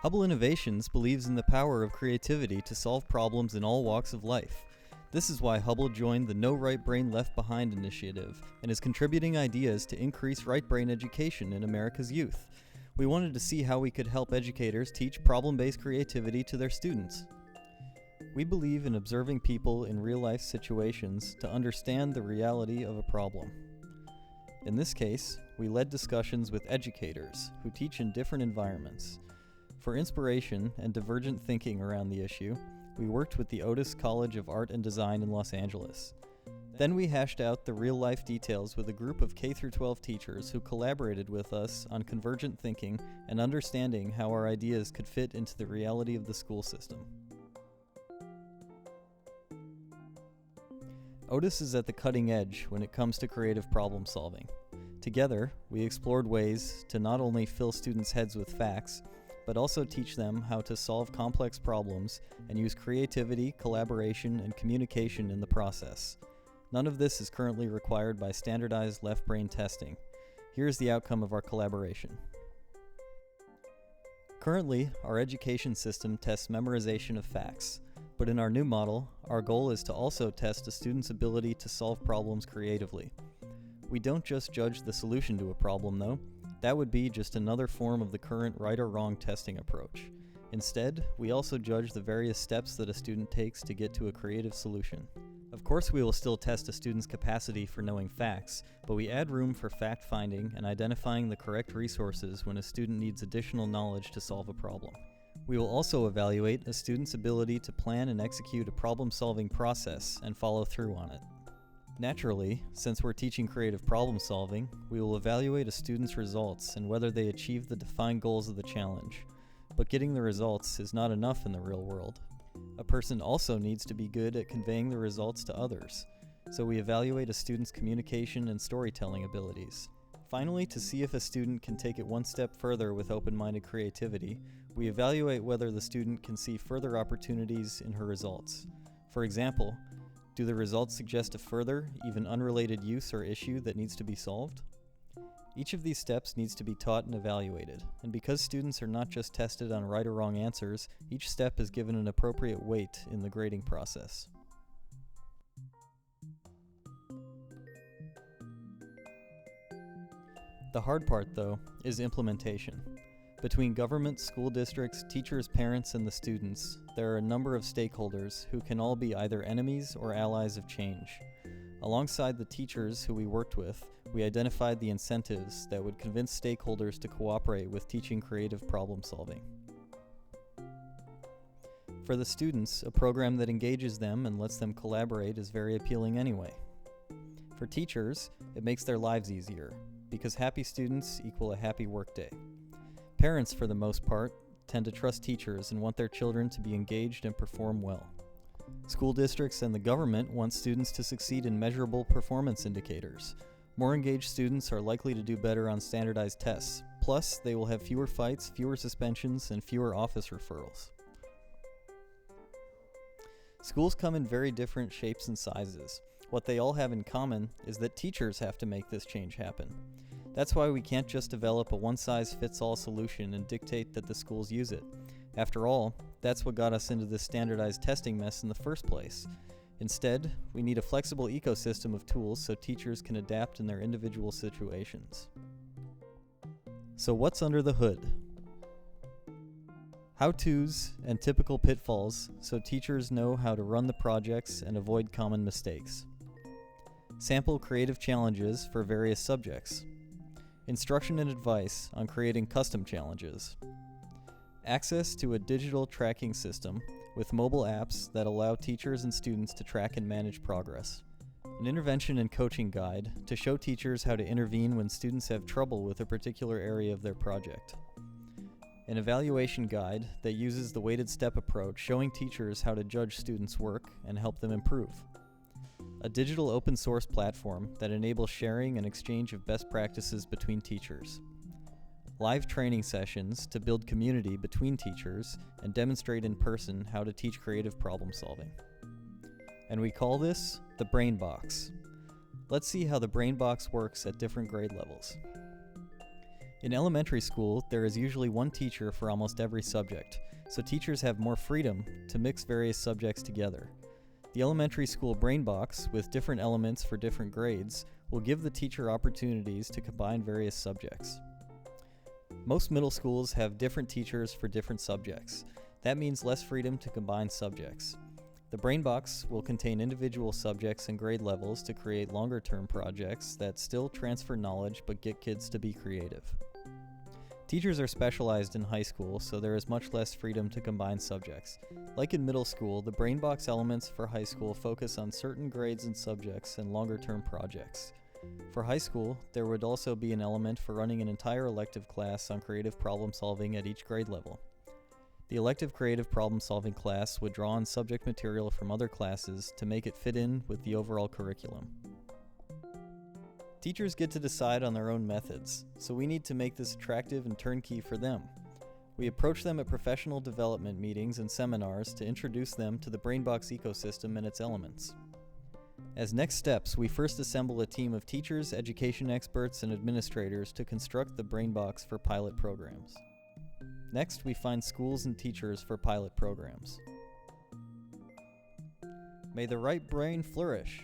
Hubble Innovations believes in the power of creativity to solve problems in all walks of life. This is why Hubble joined the No Right Brain Left Behind initiative and is contributing ideas to increase right brain education in America's youth. We wanted to see how we could help educators teach problem-based creativity to their students. We believe in observing people in real-life situations to understand the reality of a problem. In this case, we led discussions with educators who teach in different environments. For inspiration and divergent thinking around the issue, we worked with the Otis College of Art and Design in Los Angeles. Then we hashed out the real-life details with a group of K-12 teachers who collaborated with us on convergent thinking and understanding how our ideas could fit into the reality of the school system. Otis is at the cutting edge when it comes to creative problem solving. Together, we explored ways to not only fill students' heads with facts, but also teach them how to solve complex problems and use creativity, collaboration, and communication in the process. None of this is currently required by standardized left brain testing. Here's the outcome of our collaboration. Currently, our education system tests memorization of facts, but in our new model, our goal is to also test a student's ability to solve problems creatively. We don't just judge the solution to a problem, though. That would be just another form of the current right or wrong testing approach. Instead, we also judge the various steps that a student takes to get to a creative solution. Of course, we will still test a student's capacity for knowing facts, but we add room for fact-finding and identifying the correct resources when a student needs additional knowledge to solve a problem. We will also evaluate a student's ability to plan and execute a problem-solving process and follow through on it. Naturally, since we're teaching creative problem solving, we will evaluate a student's results and whether they achieve the defined goals of the challenge. But getting the results is not enough in the real world. A person also needs to be good at conveying the results to others, so we evaluate a student's communication and storytelling abilities. Finally, to see if a student can take it one step further with open-minded creativity, we evaluate whether the student can see further opportunities in her results. For example, do the results suggest a further, even unrelated use or issue that needs to be solved? Each of these steps needs to be taught and evaluated, and because students are not just tested on right or wrong answers, each step is given an appropriate weight in the grading process. The hard part, though, is implementation. Between government, school districts, teachers, parents, and the students, there are a number of stakeholders who can all be either enemies or allies of change. Alongside the teachers who we worked with, we identified the incentives that would convince stakeholders to cooperate with teaching creative problem solving. For the students, a program that engages them and lets them collaborate is very appealing anyway. For teachers, it makes their lives easier, because happy students equal a happy workday. Parents, for the most part, tend to trust teachers and want their children to be engaged and perform well. School districts and the government want students to succeed in measurable performance indicators. More engaged students are likely to do better on standardized tests. Plus, they will have fewer fights, fewer suspensions, and fewer office referrals. Schools come in very different shapes and sizes. What they all have in common is that teachers have to make this change happen. That's why we can't just develop a one-size-fits-all solution and dictate that the schools use it. After all, that's what got us into this standardized testing mess in the first place. Instead, we need a flexible ecosystem of tools so teachers can adapt in their individual situations. So what's under the hood? How-tos and typical pitfalls so teachers know how to run the projects and avoid common mistakes. Sample creative challenges for various subjects. Instruction and advice on creating custom challenges. Access to a digital tracking system with mobile apps that allow teachers and students to track and manage progress. An intervention and coaching guide to show teachers how to intervene when students have trouble with a particular area of their project. An evaluation guide that uses the weighted step approach, showing teachers how to judge students' work and help them improve. A digital open source platform that enables sharing and exchange of best practices between teachers. Live training sessions to build community between teachers and demonstrate in person how to teach creative problem solving. And we call this the Brain Box. Let's see how the brain box works at different grade levels. In elementary school, there is usually one teacher for almost every subject, so teachers have more freedom to mix various subjects together. The elementary school brain box, with different elements for different grades, will give the teacher opportunities to combine various subjects. Most middle schools have different teachers for different subjects. That means less freedom to combine subjects. The brain box will contain individual subjects and grade levels to create longer-term projects that still transfer knowledge but get kids to be creative. Teachers are specialized in high school, so there is much less freedom to combine subjects. Like in middle school, the brain box elements for high school focus on certain grades and subjects and longer-term projects. For high school, there would also be an element for running an entire elective class on creative problem solving at each grade level. The elective creative problem solving class would draw on subject material from other classes to make it fit in with the overall curriculum. Teachers get to decide on their own methods, so we need to make this attractive and turnkey for them. We approach them at professional development meetings and seminars to introduce them to the BrainBox ecosystem and its elements. As next steps, we first assemble a team of teachers, education experts, and administrators to construct the BrainBox for pilot programs. Next, we find schools and teachers for pilot programs. May the right brain flourish!